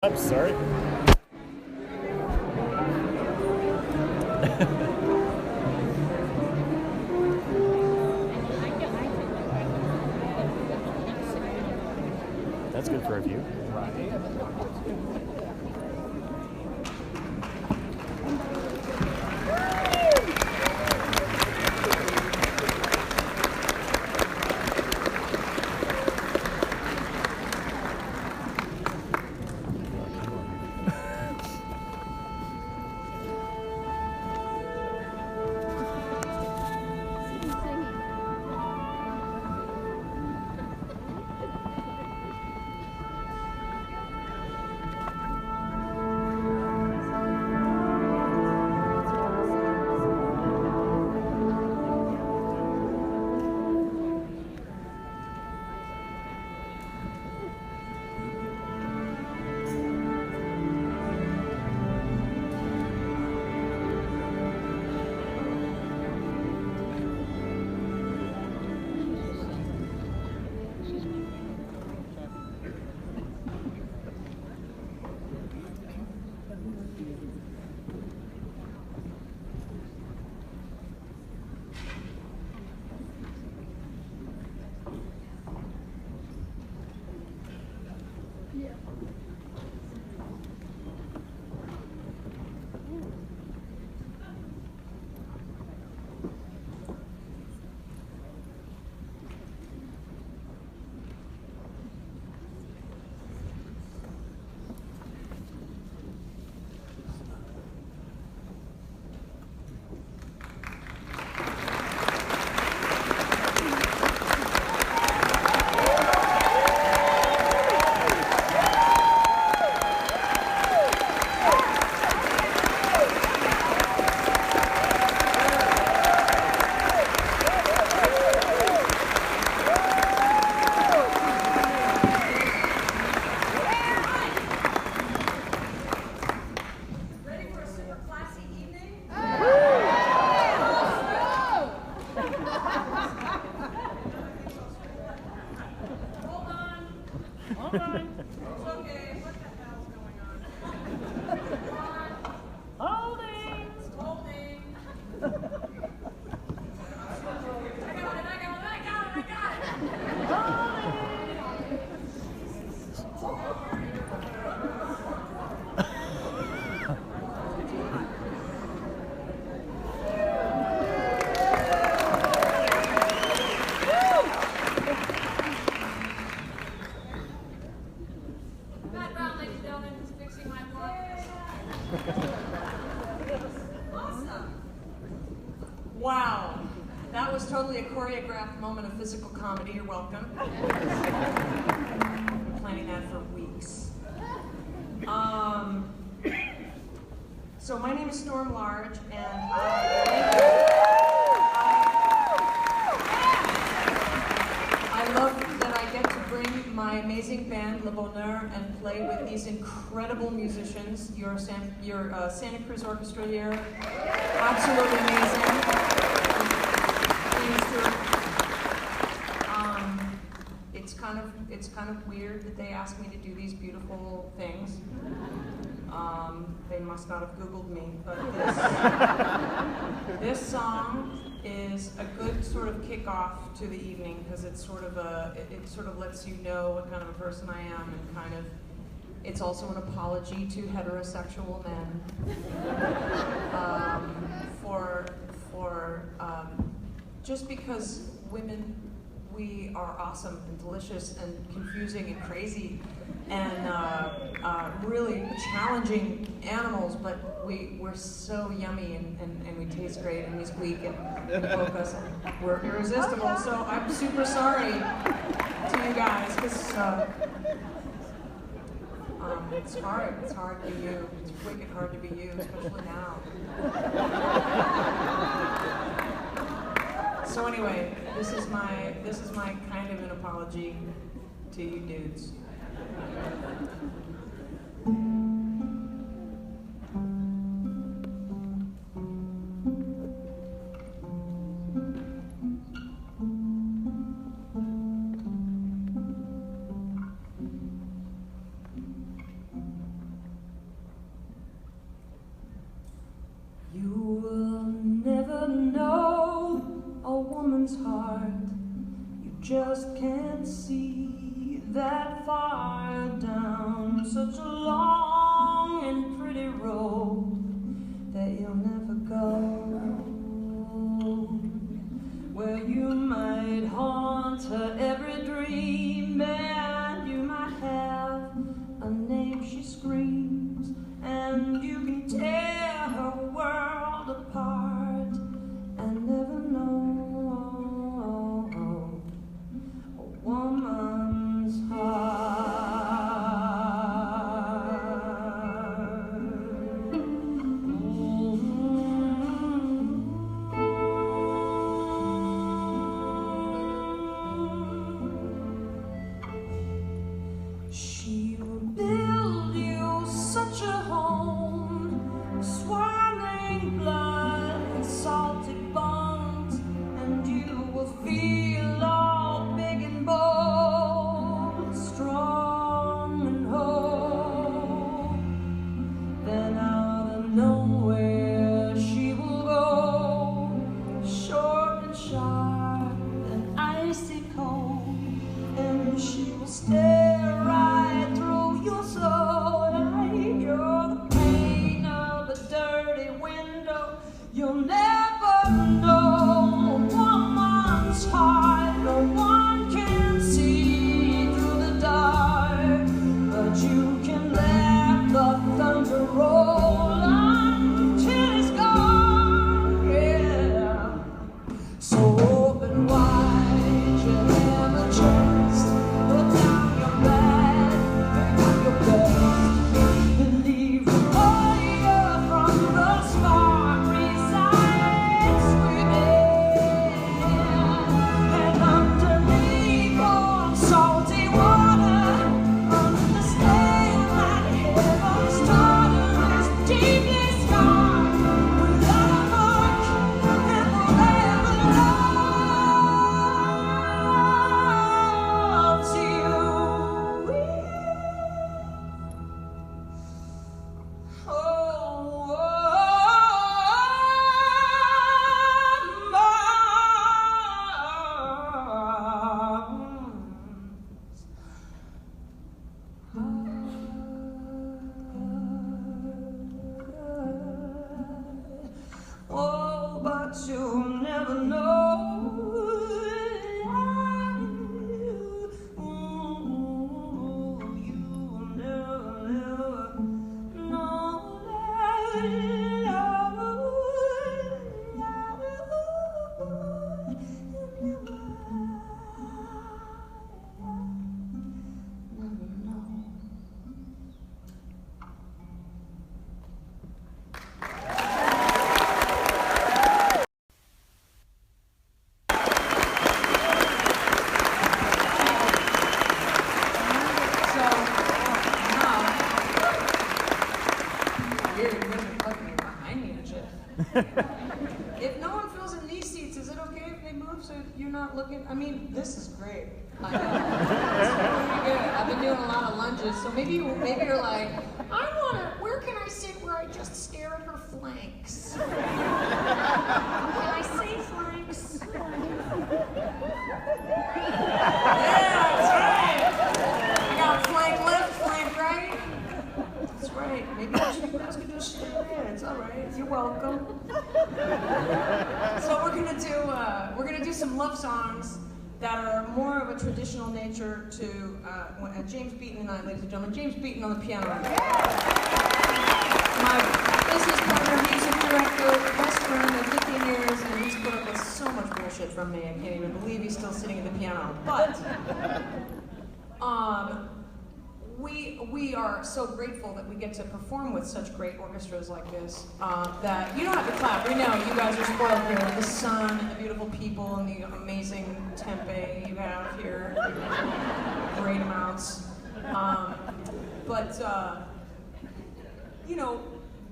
I'm sorry. That's good for a view. Wow, that was totally a choreographed moment of physical comedy. You're welcome. Been planning that for weeks. So my name is Storm Large, and I love that I get to bring my amazing band, Le Bonheur, and play with these incredible musicians. Your Santa Cruz Orchestra here, absolutely amazing. It's kind of weird that they asked me to do these beautiful things. They must not have Googled me, but this song is a good sort of kickoff to the evening because it's sort of it sort of lets you know what kind of a person I am, and kind of it's also an apology to heterosexual men for just because women, we are awesome and delicious and confusing and crazy and really challenging animals, but we're so yummy and we taste great and we squeak and provoke us and we're irresistible. So I'm super sorry to you guys because it's hard to be you. It's wicked hard to be you, especially now. So anyway, this is my kind of an apology to you dudes. woman's heart. You just can't see that far down such a long and pretty road that you'll never go. Where you might haunt her every dream, and you might have a name she screams, and you can tear her world apart and never know a woman's heart. She will build you such a home, swirling blood and salty bones, and you will feel all big and bold, strong and whole. Then out of nowhere she will go, short and sharp and icy cold, and she will stare right through your soul like you're the pane of a dirty window. You'll never know a woman's heart. No one can see through the dark, but you can let the thunder roll until it's gone. Yeah. So open wide, you have a chance. Put down your bag, pick up your best. Believe the fire from the spark resides within. And underneath warm salty water, understand that heaven's daughter is deeply scarred without a mark and forever loves you. Oh, but you'll never know. You'll never If no one fills in these seats, is it okay if they move so you're not looking? I mean, this is great. I know. It's really good. I've been doing a lot of lunges, so maybe you're like, where can I sit where I just stare at her flanks? Can I say flanks? Yeah, that's right. I got flank left, flank right. That's right. Maybe you guys can just stay there. It's all right. You're welcome. So we're gonna do some love songs that are more of a traditional nature to James Beaton and I, ladies and gentlemen. James Beaton on the piano. My business partner, music director, best friend of 15 years, and he's put up with so much bullshit from me. I can't even believe he's still sitting at the piano. But we are so grateful that we get to perform with such great orchestras like this, that you don't have to clap. We know you guys are spoiled here with the sun and the beautiful people and the amazing tempe you have here. Great amounts. You know,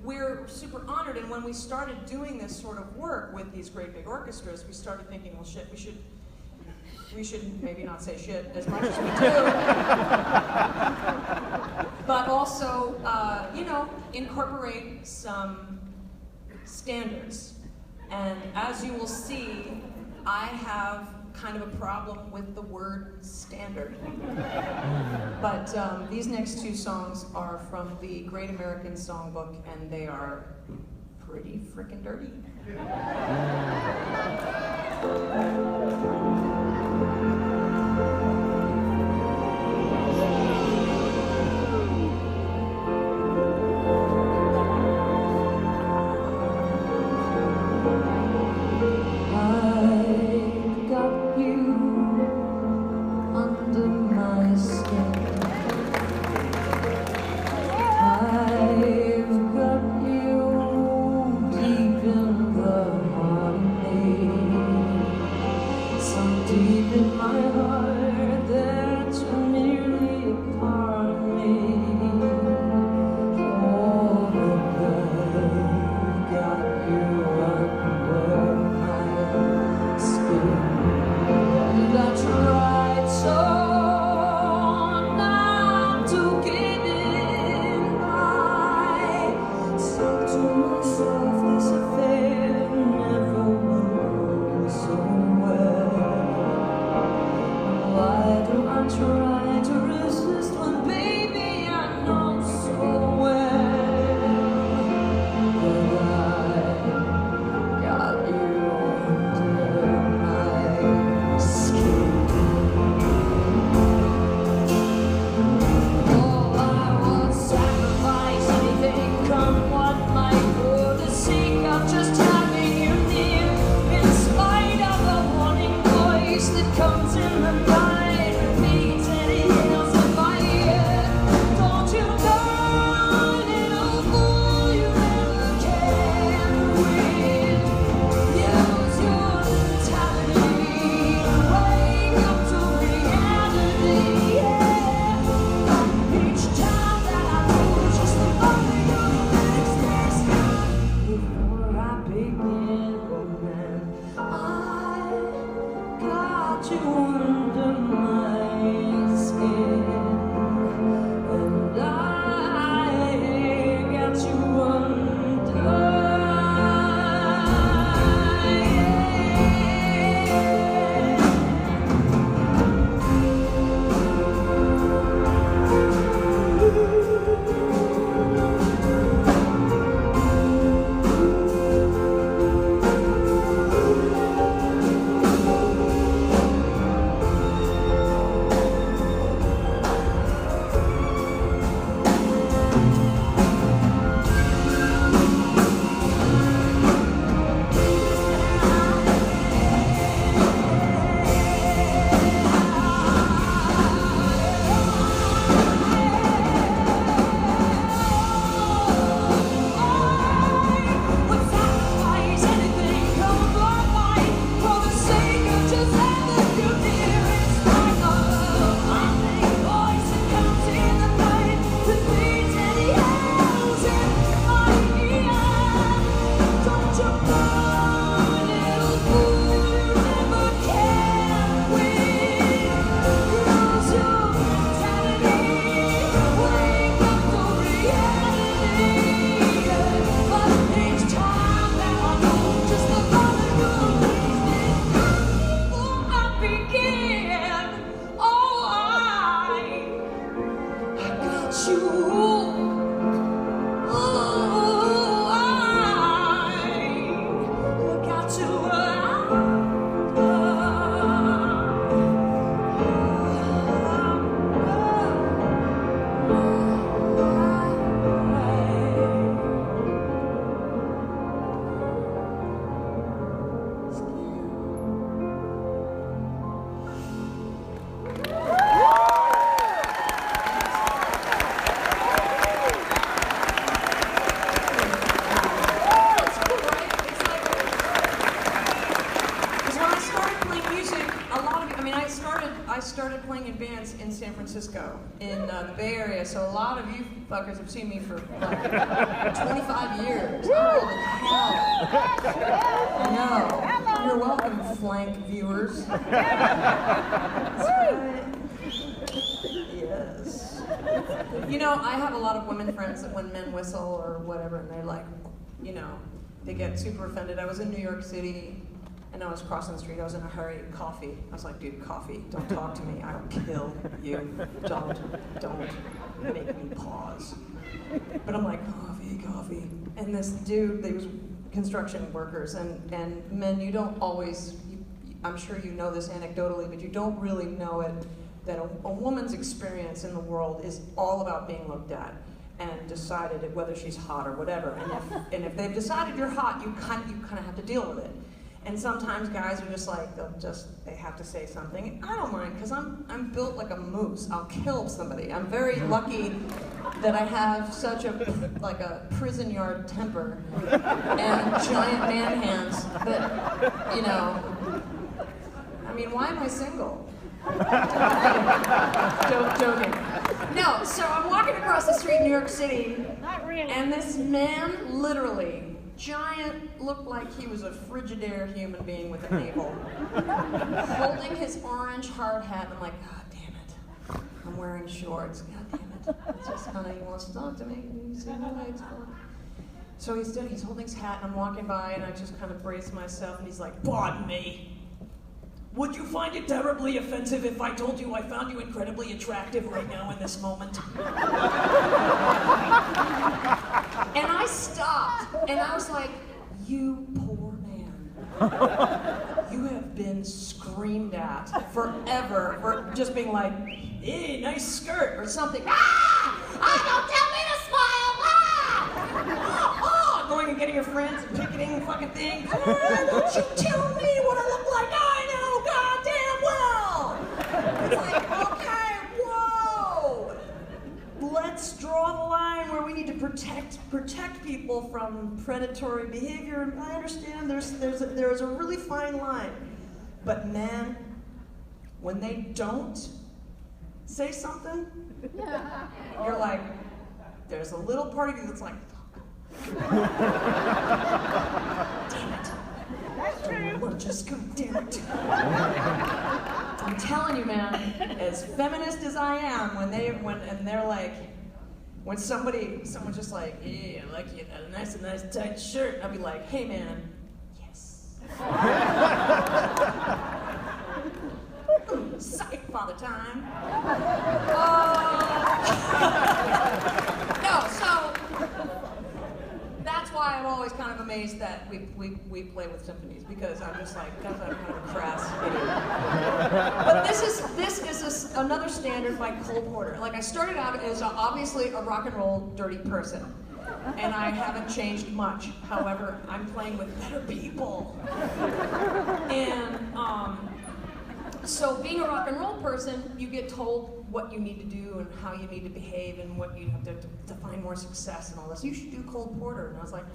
we're super honored, and when we started doing this sort of work with these great big orchestras, we started thinking, well shit, we should maybe not say shit as much as we do, but also, you know, incorporate some standards. And as you will see, I have kind of a problem with the word standard. But these next two songs are from the Great American Songbook, and they are pretty frickin' dirty. In San Francisco, in the Bay Area, so a lot of you fuckers have seen me for like 25 years. Holy hell! I know. You're welcome, flank viewers. That's right. Yes. You know, I have a lot of women friends that when men whistle or whatever, and they're like, you know, they get super offended. I was in New York City And I was crossing the street, I was in a hurry, coffee. I was like, dude, coffee, don't talk to me, I'll kill you. Don't make me pause. But I'm like, coffee. And this dude, they was construction workers, and men, you don't always, I'm sure you know this anecdotally, but you don't really know it, that a woman's experience in the world is all about being looked at and decided whether she's hot or whatever. And if they've decided you're hot, you kind of have to deal with it. And sometimes guys are just like, they have to say something. I don't mind, because I'm built like a moose. I'll kill somebody. I'm very lucky that I have such a prison yard temper and giant man hands that, you know, I mean, why am I single? Joking. No, so I'm walking across the street in New York City, and this man, literally, giant, looked like he was a Frigidaire human being with a navel, holding his orange hard hat, and I'm like, God damn it, I'm wearing shorts, God damn it. It's just kind of, he wants to talk to me, you see the lights on. So he's holding his hat, and I'm walking by, and I just kind of brace myself, and he's like, pardon me. Would you find it terribly offensive if I told you I found you incredibly attractive right now in this moment? And I stopped, and I was like, you poor man. You have been screamed at forever for just being like, hey, nice skirt, or something. Ah! Don't tell me to smile! Ah! Going and getting your friends and picketing the fucking thing. Don't you tell me what I look like? It's like, okay, whoa! Let's draw the line where we need to protect people from predatory behavior. I understand there's a really fine line. But man, when they don't say something, you're like, there's a little part of you that's like, fuck. Damn it. That's true. We're just gonna damn it. I'm telling you, man, as feminist as I am, when someone's just like, yeah, I like you, a nice tight shirt, I'll be like, hey man, yes. Suck it, Father Time. No, so that's why I'm always kind of amazed that we play with symphonies, because I'm just like, that's I'm kind of a crass idiot. But this is another standard by Cole Porter. Like, I started out as obviously a rock and roll dirty person, and I haven't changed much. However, I'm playing with better people. And so being a rock and roll person, you get told what you need to do and how you need to behave and what you have to find more success and all this. You should do Cole Porter. And I was like,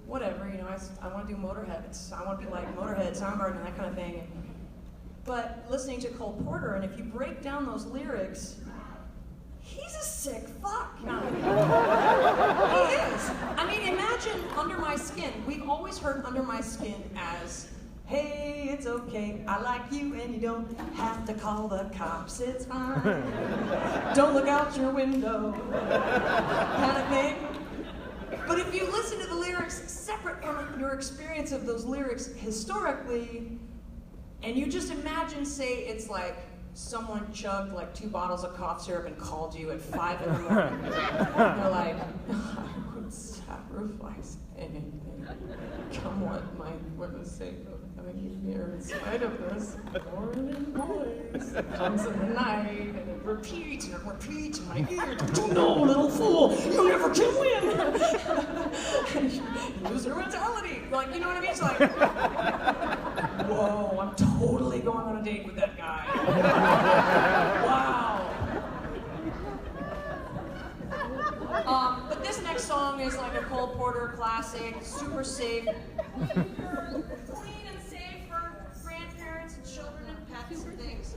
whatever, you know, I want to do Motorhead. I want to be like Motorhead, Soundgarden, and that kind of thing. But listening to Cole Porter, and if you break down those lyrics, he's a sick fuck. No. He is. I mean, imagine Under My Skin. We've always heard Under My Skin as, hey, it's okay, I like you and you don't have to call the cops, it's fine. Don't look out your window, kind of thing. But if you listen to the lyrics separate from your experience of those lyrics historically, and you just imagine, say, it's like someone chugged like 2 bottles of cough syrup and called you at 5 in the morning. You're like, I would sacrifice anything. Come what might for the sake of having you here in spite of this morning voice that comes in the night and it repeats and it repeats in my ear. Don't you know, little fool, you never can win. Loser mentality. Like, you know what I mean? It's like, whoa, I'm totally going on a date with that guy. Wow. But this next song is like a Cole Porter classic, super safe. Clean and safe for grandparents and children and pets and things.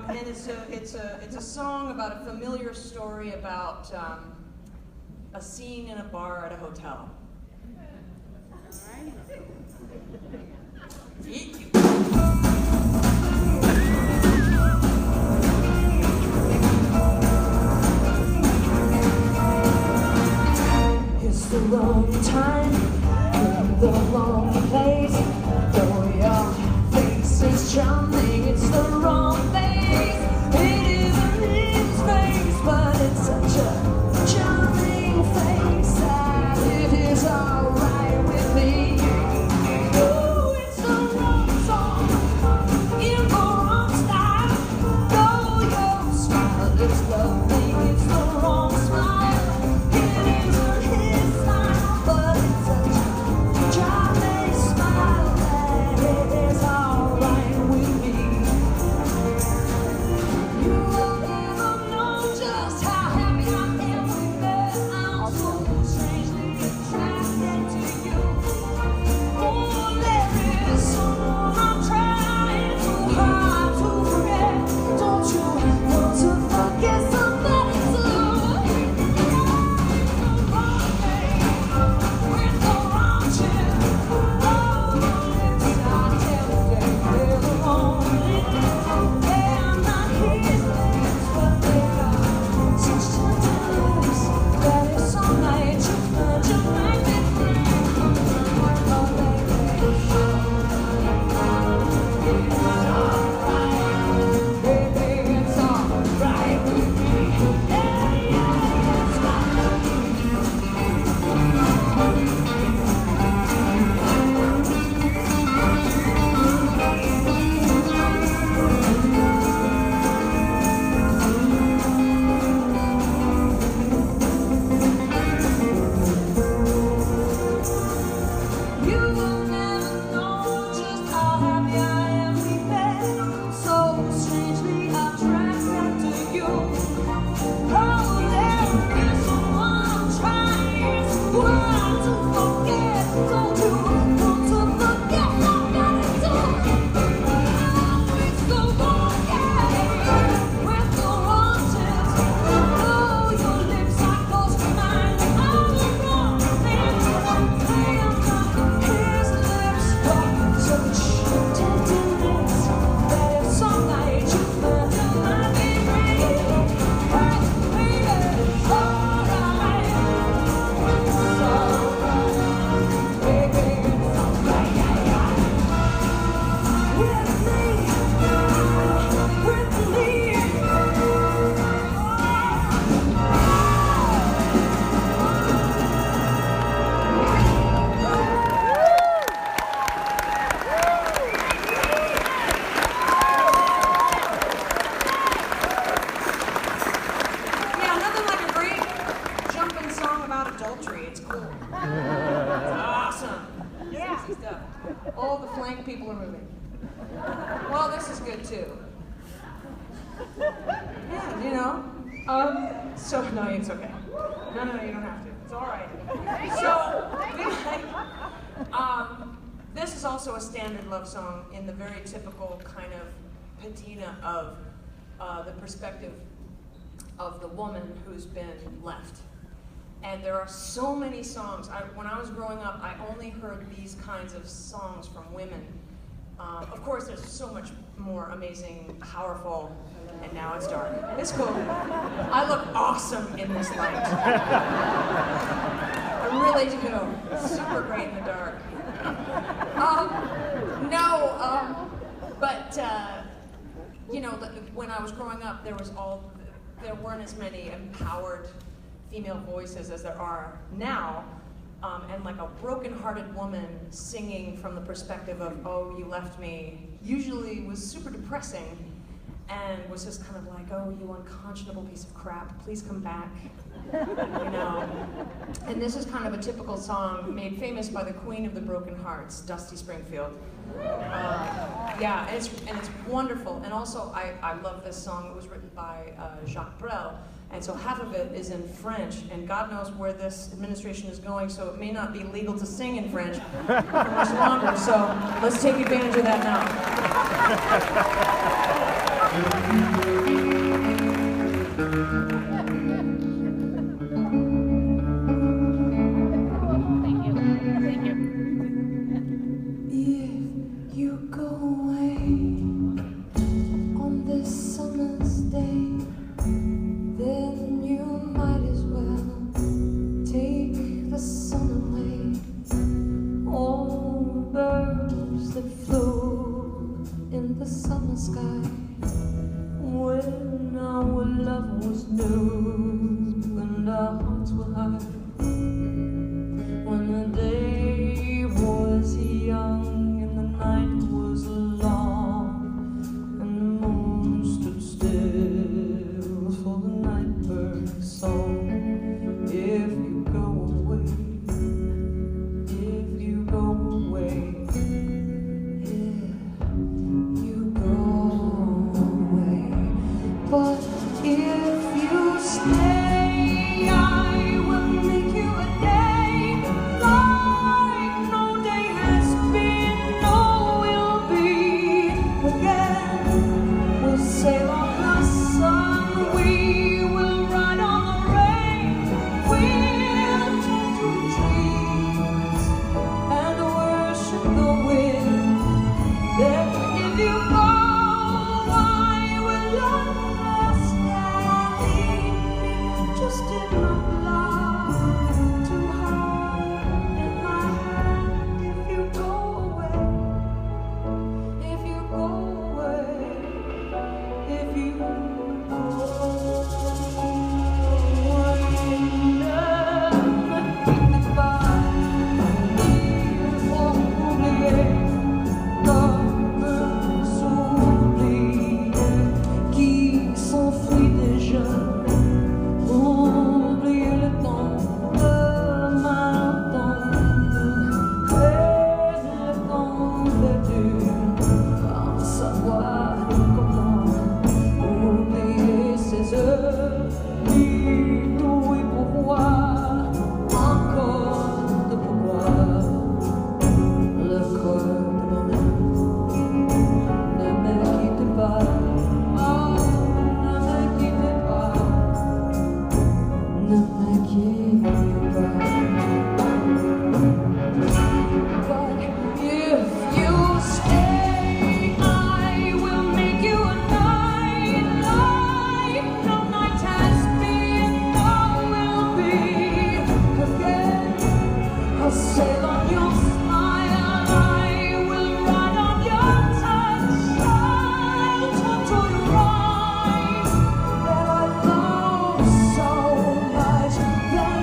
And it's a song about a familiar story about a scene in a bar at a hotel. It's the wrong time, in the wrong place. about adultery. It's cool. It's awesome. Sexy stuff. All the flank people are moving. Well, this is good too. Yeah, you know. So no, it's okay. No, you don't have to. It's all right. So, this is also a standard love song in the very typical kind of patina of the perspective of the woman who's been left. And there are so many songs. When I was growing up, I only heard these kinds of songs from women. Of course, there's so much more amazing, powerful, and now it's dark. It's cool. I look awesome in this light. I really do. Super great in the dark. You know, when I was growing up, there weren't as many empowered female voices as there are now. And like a broken-hearted woman singing from the perspective of, oh, you left me, usually was super depressing and was just kind of like, oh, you unconscionable piece of crap, please come back, you know. And this is kind of a typical song made famous by the queen of the broken hearts, Dusty Springfield. Yeah, and it's wonderful. And also, I love this song. It was written by Jacques Brel. And so half of it is in French, and God knows where this administration is going, so it may not be legal to sing in French for much longer, so let's take advantage of that now. Thank you. If you go away on this summer's day, then you might as well take the sun away. All the birds that flew in the summer sky, when our love was new and our hearts were high, when the day was young and the night was long and the moon stood still for the nightbird's song. If you go away, if you go away, if you go away, but if you stay, I will make you a day like no day has been, no will be again. We'll sail on the sun, we will ride on the rain, we'll talk to trees and worship the wind. Then if you go, I will understand. Just in my blood, to hold in my hand. If you go away, if you go away, if you go away, ne quitte pas, il faut oublier comme s'oublier qui s'enfuit déjà. Oublier le temps de m'entendre et le temps perdu, sans savoir comment. Oublier ces heures, ni tout et pouvoir, encore de pouvoir, le creux de mon âme. Ne me quitte pas, oh, ne me quitte pas, ne me quitte pas. But if you stay, I will make you a night like no night has been, no will be again. I'll sail on your smile, I will ride on your touch, I'll talk to your eyes that I love so much. Then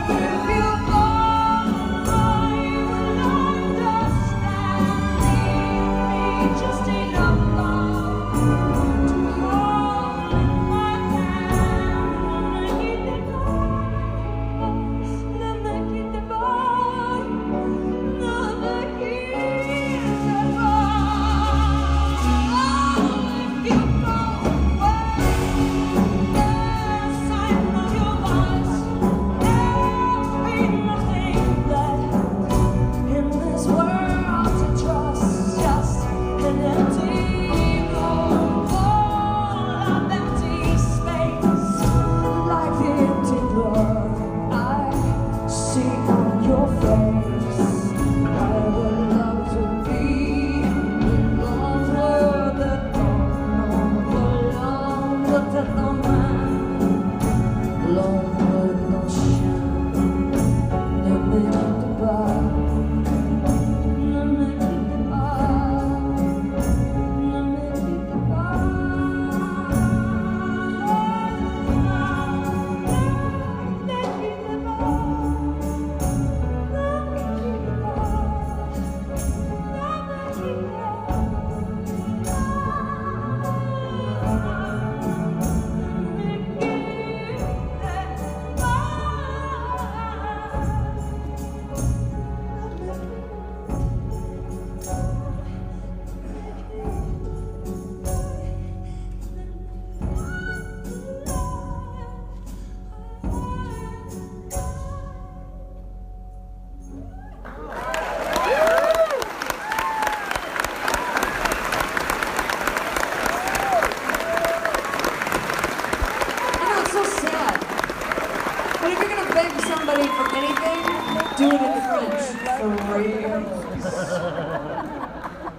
grace.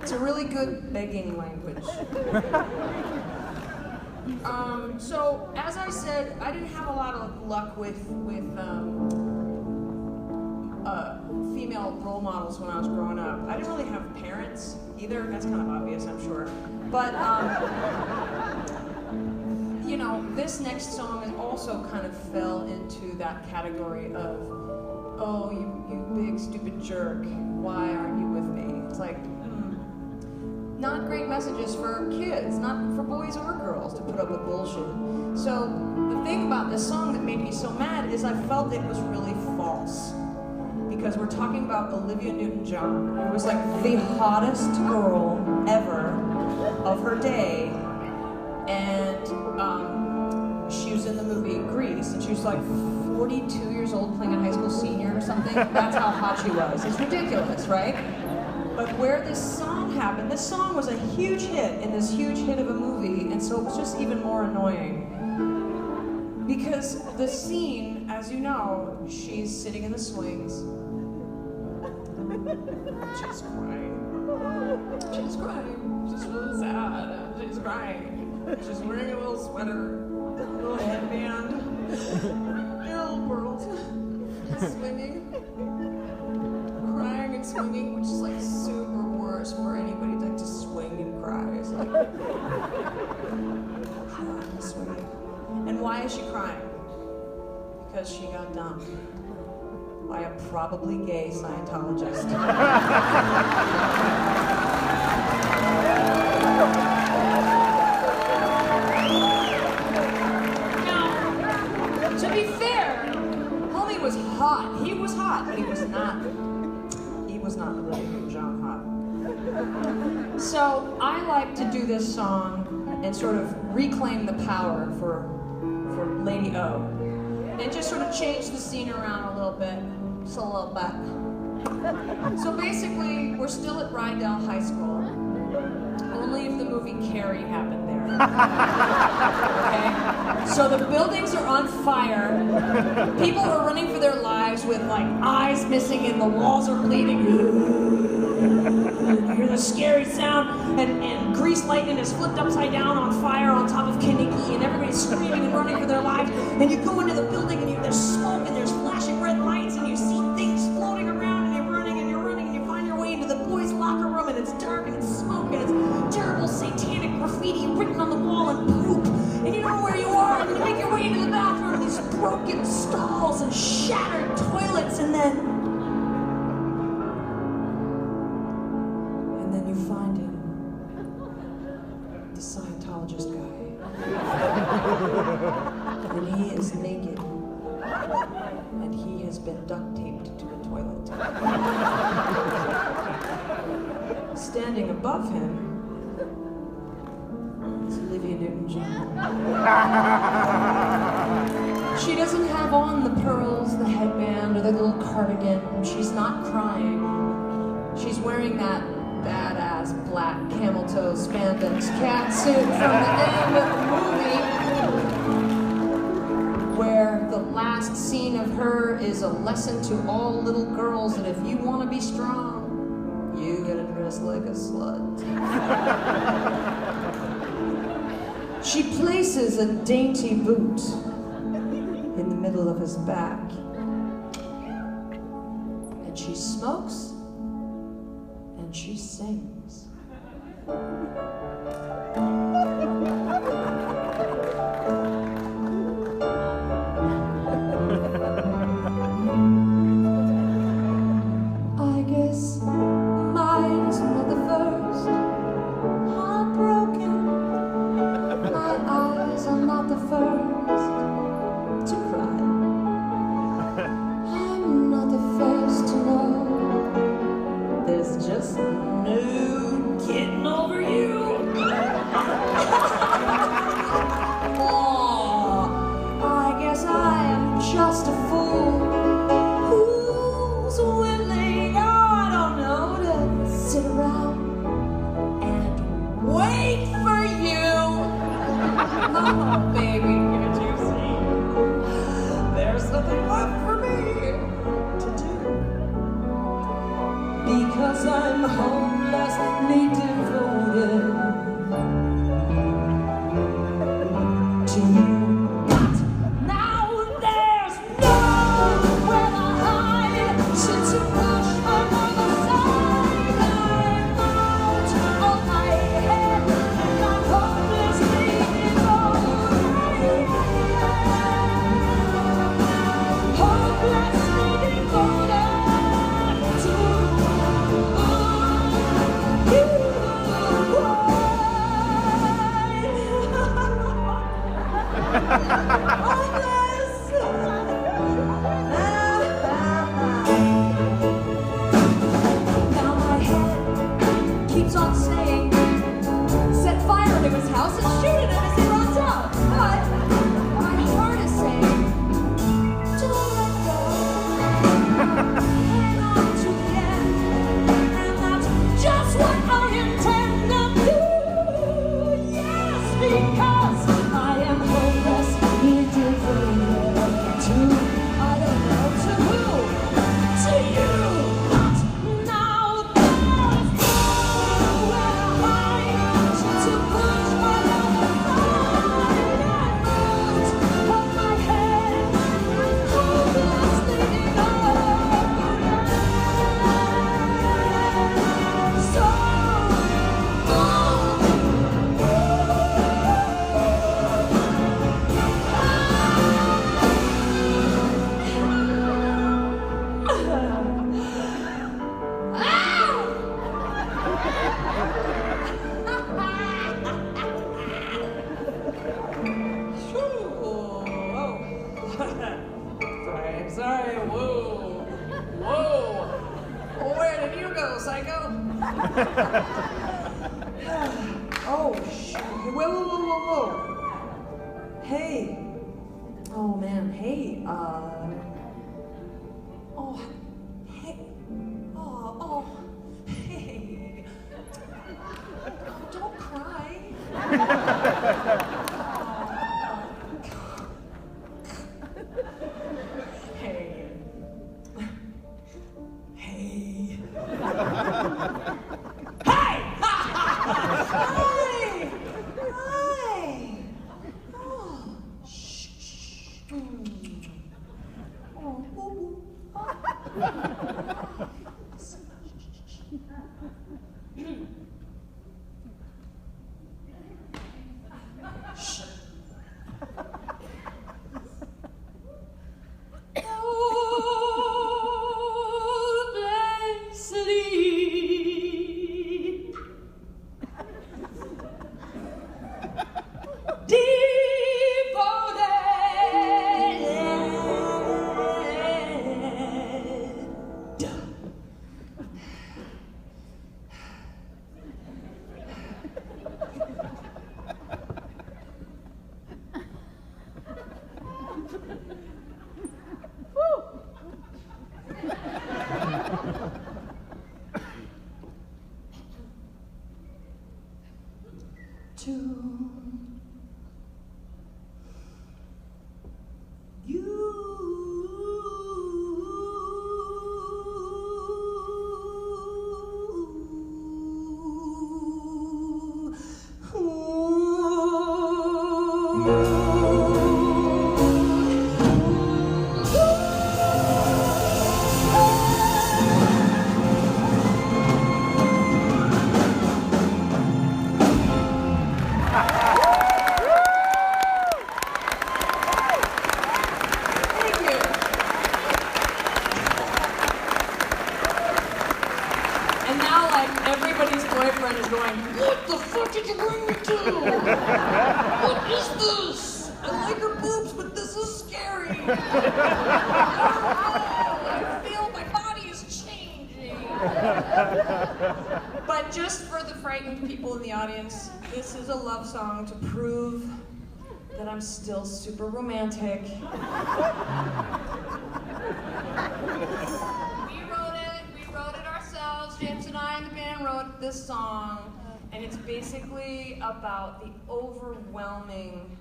It's a really good begging language. So, as I said, I didn't have a lot of luck with female role models when I was growing up. I didn't really have parents either. That's kind of obvious, I'm sure. But, you know, this next song also kind of fell into that category of, oh, you big stupid jerk, why aren't you with me? It's like, not great messages for kids, not for boys or girls to put up with bullshit. So the thing about this song that made me so mad is I felt it was really false. Because we're talking about Olivia Newton-John, who was like the hottest girl ever of her day. And she was in the movie Grease, and she was like 42 years old playing a high school senior or something. That's how hot she was. It's ridiculous, right? But where this song happened, this song was a huge hit in this huge hit of a movie, and so it was just even more annoying. Because the scene, as you know, she's sitting in the swings. She's crying. She's crying. She's really sad. She's crying. She's wearing a little sweater, a little headband, little pearls. She's swinging. Crying and swinging, which is like super worse for anybody to swing and cry. It's like, I'm swinging. And why is she crying? Because she got dumped by a probably gay Scientologist. Now, to be fair, homie was hot. He was hot, but he was not Olivia Newton-John hot. So I like to do this song and sort of reclaim the power for Lady O. And just sort of change the scene around a little bit, just a little bit. So basically, we're still at Rydell High School, only if the movie Carrie happened there. Okay? So the buildings are on fire, people are running for their lives with like eyes missing and the walls are bleeding. You hear the scary sound, and grease lightning is flipped upside down on fire on top of Kinnicky, and everybody's screaming and running for their lives. And you go into the building, and there's smoke, and there's flashing red lights, and you see things floating around, and you're running, and you find your way into the boys' locker room, and it's dark, and it's smoke, and it's terrible satanic graffiti written on the wall, and poop. And you don't know where you are, and you make your way into the bathroom, and these broken stalls, and shattered toilets, and then you find him, the Scientologist guy. And he is naked. And he has been duct taped to a toilet. Standing above him is Olivia Newton-John. She doesn't have on the pearls, the headband, or the little cardigan. She's not crying. She's wearing that badass black camel toe spandex catsuit from the end of the movie, where the last scene of her is a lesson to all little girls that if you want to be strong, you gotta dress like a slut. She places a dainty boot in the middle of his back, and she smokes and she sings. I guess mine's not the first heartbroken. My eyes are not the first to cry. I'm not the first to know there's just no getting over you. hopelessly devoted to you. But now there's nowhere to hide since you pushed another side. I'm out of my head. I'm hopelessly devoted. Hopelessly devoted to you. Hopeless. Now my head keeps on saying, set fire to his house and shoot it as he runs out. But my heart is saying, don't let go. Hang on to the end. And that's just what I intend to do. Yes, because I am hopelessly devoted to, I don't know, to who? To you. But now there's nowhere to hide since you pushed another side. I'm out of my head, hopelessly devoted. So Sorry, whoa. Where did you go, psycho? Oh, shit. Whoa. Hey. Oh, man, hey, oh, hey. Oh, hey. Don't cry. Hey. Hey. Hey! Hi! Oh, shh. Oh, ooh. Shh. Sleep. Devoted. To you. Everybody's boyfriend is going, what the fuck did you bring me to? What is this? I like her boobs, but this is scary. Oh, I feel my body is changing. But just for the frightened people in the audience, this is a love song to prove that I'm still super romantic. We wrote it ourselves. James and I and the band wrote this song, and it's basically about the overwhelming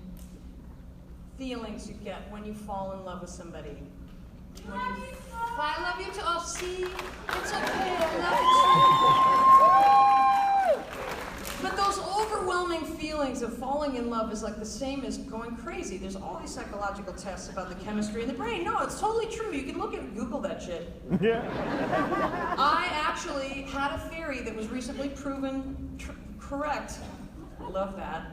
feelings you get when you fall in love with somebody. I love you too. Oh, see? It's okay. I love you too. feelings of falling in love is like the same as going crazy. There's all these psychological tests about the chemistry in the brain. No, it's totally true. You can Google that shit. Yeah. I actually had a theory that was recently proven correct. I love that.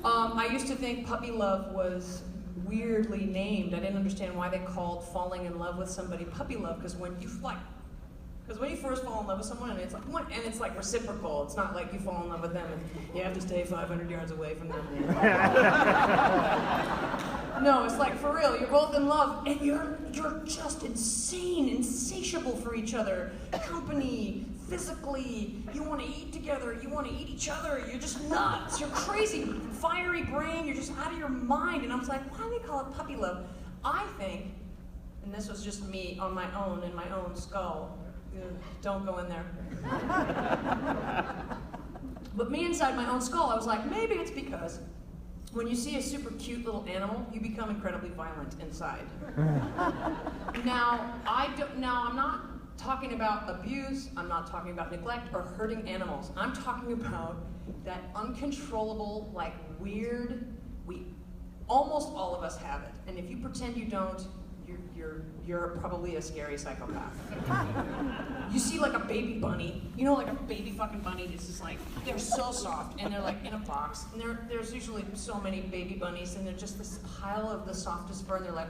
I used to think puppy love was weirdly named. I didn't understand why they called falling in love with somebody puppy love, because when you first fall in love with someone, and it's like reciprocal. It's not like you fall in love with them and you have to stay 500 yards away from them. No, it's like for real. You're both in love, and you're just insatiable for each other. Company, physically, you want to eat together. You want to eat each other. You're just nuts. You're crazy, fiery brain. You're just out of your mind. And I was like, why do they call it puppy love? I think, and this was just me on my own in my own skull. Don't go in there. But me inside my own skull, I was like, maybe it's because when you see a super cute little animal, you become incredibly violent inside. Now, I'm not talking about abuse, I'm not talking about neglect or hurting animals. I'm talking about that uncontrollable, like weird, almost all of us have it. And if you pretend you don't, you're probably a scary psychopath. You see like a baby bunny, like a baby fucking bunny that's just like, they're so soft and they're like in a box. And there's usually so many baby bunnies and they're just this pile of the softest fur and they're like,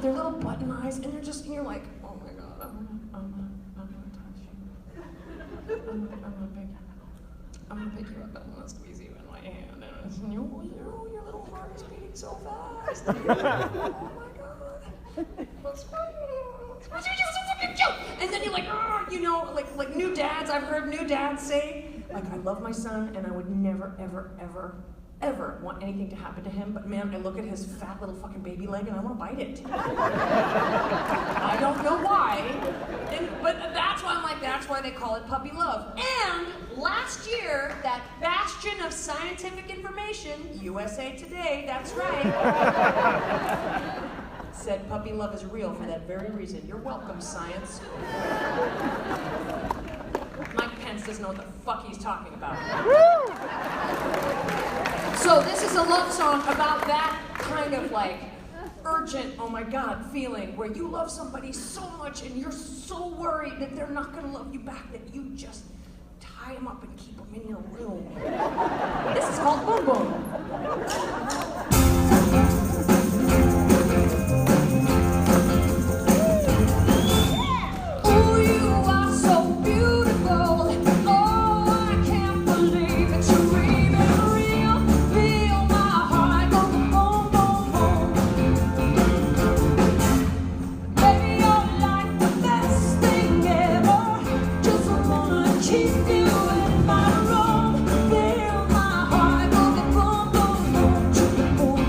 their little button eyes and and you're like, oh my God, I'm gonna touch you. I'm gonna pick you up and I'm gonna squeeze you in my hand. And your little heart is beating so fast. Oh my God. And then you're like, like new dads, I've heard new dads say, like, I love my son and I would never, ever, ever, ever want anything to happen to him, but man, I look at his fat little fucking baby leg and I want to bite it. I don't know why, but that's why I'm like, that's why they call it puppy love. And last year, that bastion of scientific information, USA Today, that's right, said puppy love is real for that very reason. You're welcome, science. Mike Pence doesn't know what the fuck he's talking about. So this is a love song about that kind of like urgent, oh my God, feeling where you love somebody so much and you're so worried that they're not going to love you back that you just tie them up and keep them in your room. This is called Boom Boom. Boom,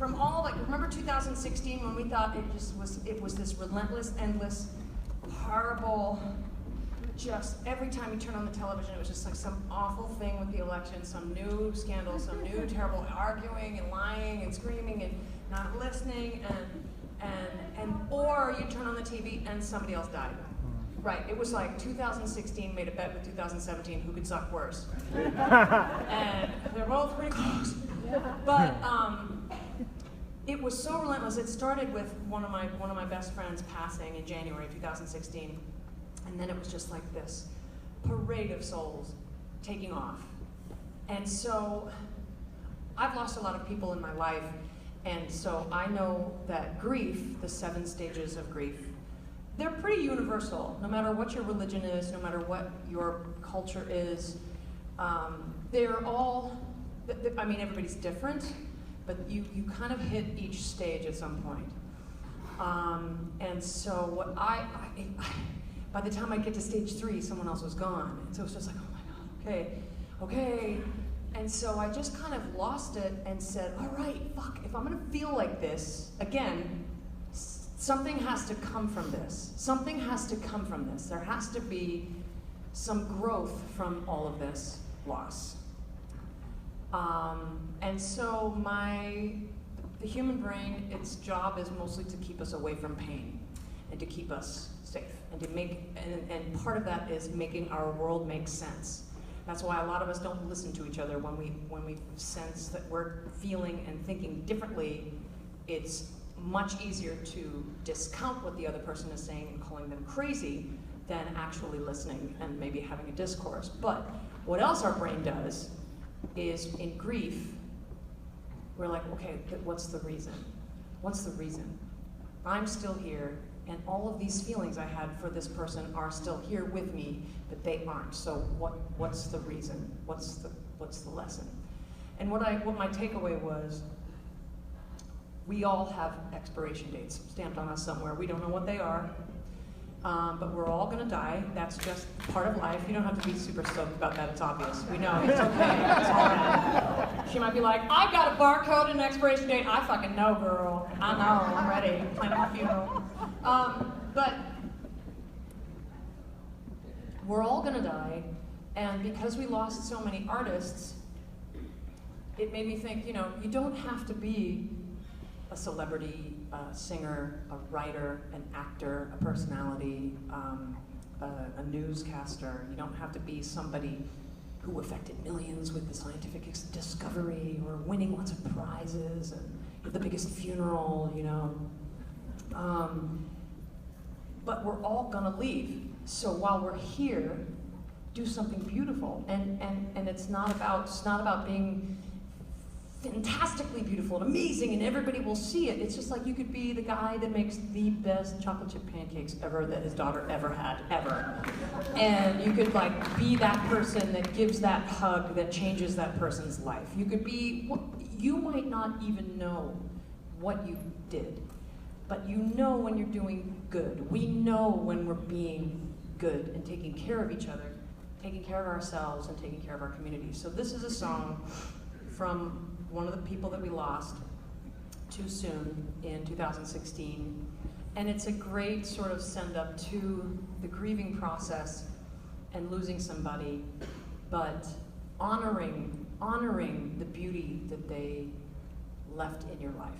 from all, like, remember 2016 when we thought it was this relentless, endless, horrible, just every time you turn on the television, it was just like some awful thing with the election, some new scandal, some new terrible arguing and lying and screaming and not listening, or you turn on the TV and somebody else died. Right, it was like 2016 made a bet with 2017 who could suck worse. And they're both pretty close. But it was so relentless. It started with one of my best friends passing in January 2016. And then it was just like this parade of souls taking off. And so I've lost a lot of people in my life, and so I know that grief, the 7 stages of grief, they're pretty universal. No matter what your religion is, no matter what your culture is, they're all, I mean, everybody's different, but you kind of hit each stage at some point. And so what by the time I get to stage 3, someone else was gone. And so it's just like, oh my God, okay. And so I just kind of lost it and said, all right, fuck, if I'm gonna feel like this, again, something has to come from this. Something has to come from this. There has to be some growth from all of this loss. And so the human brain, its job is mostly to keep us away from pain and to keep us safe, and to and part of that is making our world make sense. That's why a lot of us don't listen to each other when we sense that we're feeling and thinking differently. It's much easier to discount what the other person is saying and calling them crazy than actually listening and maybe having a discourse. But what else our brain does is, in grief, we're like, okay, what's the reason? What's the reason? I'm still here, and all of these feelings I had for this person are still here with me, but they aren't. So what's the reason? What's the lesson? And what my takeaway was, we all have expiration dates stamped on us somewhere. We don't know what they are, but we're all gonna die. That's just part of life. You don't have to be super stoked about that, it's obvious. We know, it's okay, it's all right. She might be like, I've got a barcode and an expiration date. I fucking know, girl. I know, I'm ready. Planning my funeral. But we're all gonna die, and because we lost so many artists, it made me think, you don't have to be a celebrity, a singer, a writer, an actor, a personality, a newscaster. You don't have to be somebody who affected millions with the scientific discovery or winning lots of prizes and the biggest funeral, But we're all gonna leave. So while we're here, do something beautiful. And it's not about being fantastically beautiful and amazing and everybody will see it. It's just like you could be the guy that makes the best chocolate chip pancakes ever that his daughter ever had, ever. And you could be that person that gives that hug that changes that person's life. You could be, you might not even know what you did, but you know when you're doing good. We know when we're being good and taking care of each other, taking care of ourselves and taking care of our community. So this is a song from one of the people that we lost too soon in 2016. And it's a great sort of send up to the grieving process and losing somebody, but honoring the beauty that they left in your life.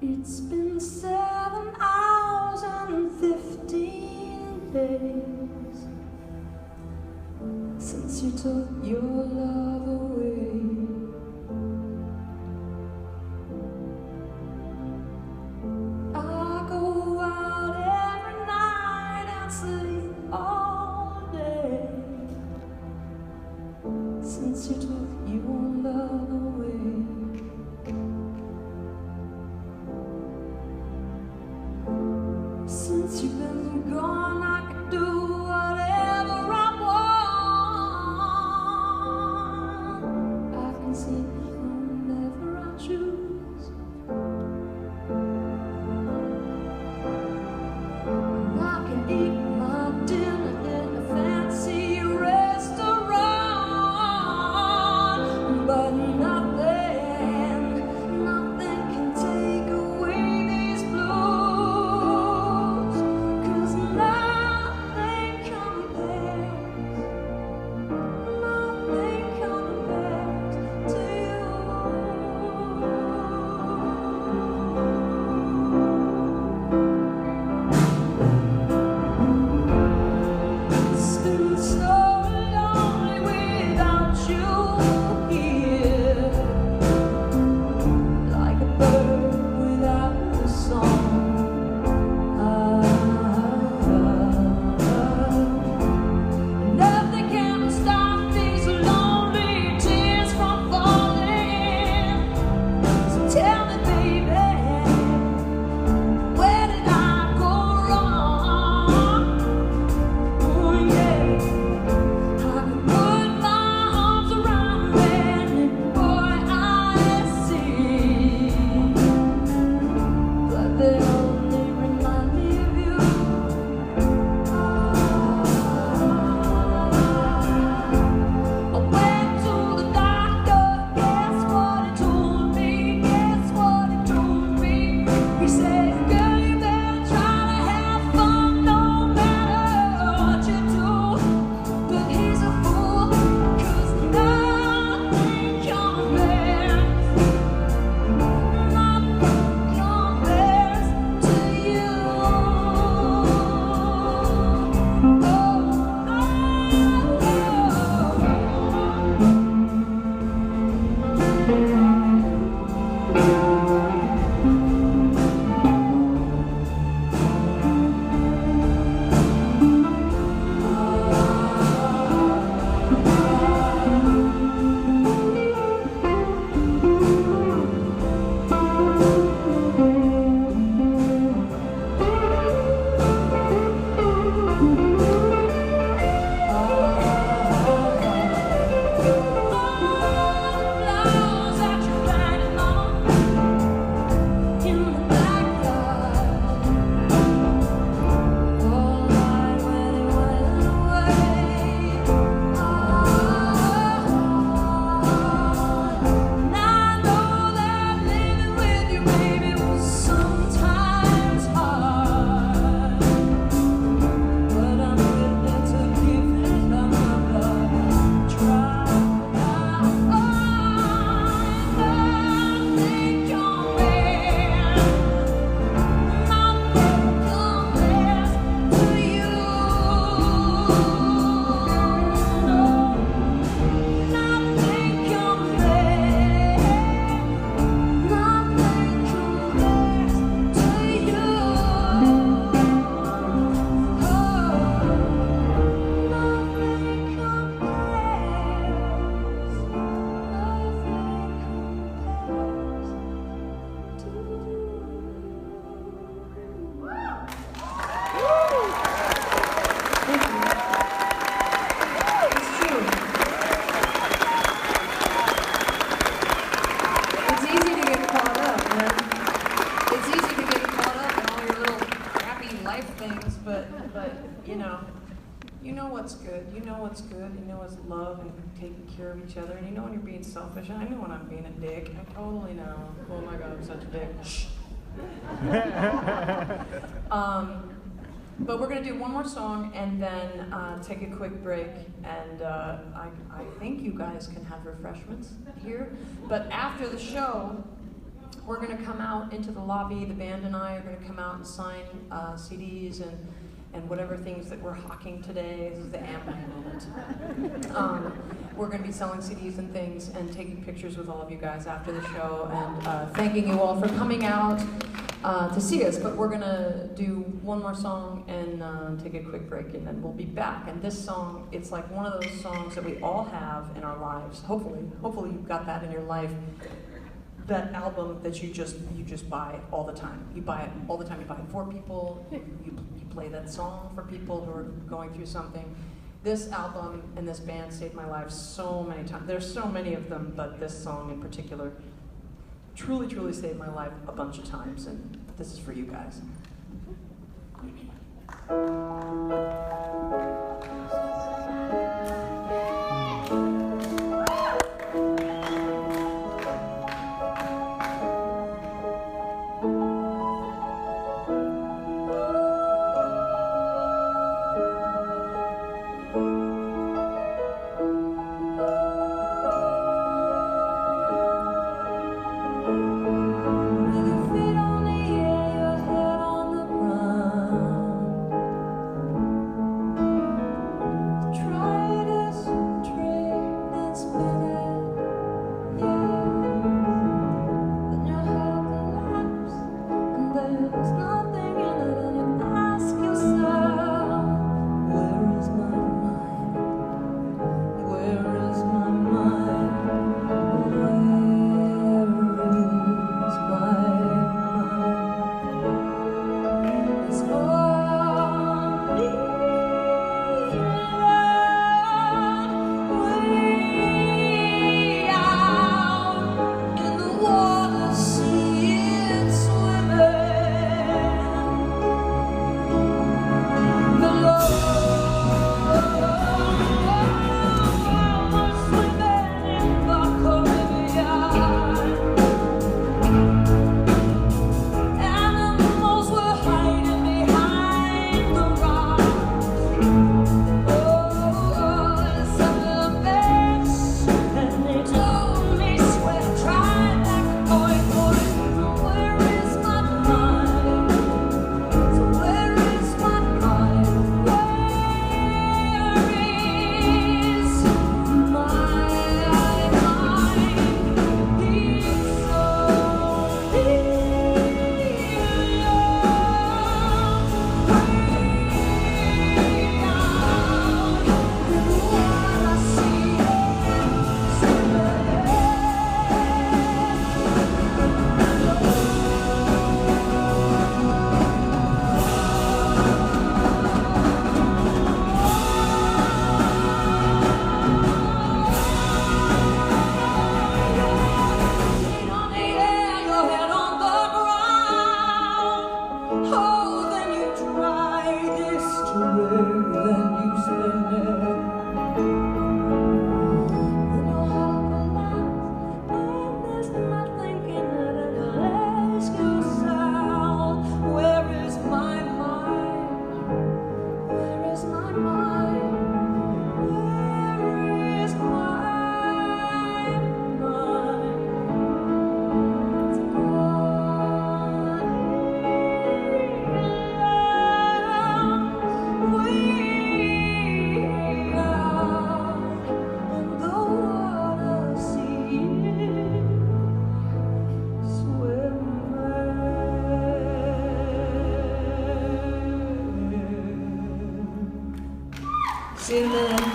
It's been 7 hours and 15 days since you took your love away. I go out every night and sleep all day since you took your love away. Since you've been gone, I can do whatever I want. I can see from taking care of each other, and you know when you're being selfish. I know when I'm being a dick. I totally know. Oh my God, I'm such a dick. Shh. But we're gonna do one more song and then take a quick break. And I think you guys can have refreshments here. But after the show, we're gonna come out into the lobby. The band and I are gonna come out and sign CDs and whatever things that we're hawking today. This is the Amway moment. We're going to be selling CDs and things and taking pictures with all of you guys after the show and thanking you all for coming out to see us. But we're going to do one more song and take a quick break, and then we'll be back. And this song, it's like one of those songs that we all have in our lives. Hopefully you've got that in your life. That album that you just buy all the time. You buy it all the time. You buy it for people. You play that song for people who are going through something. This album and this band saved my life so many times. There's so many of them, but this song in particular truly, truly saved my life a bunch of times, and this is for you guys. See you later.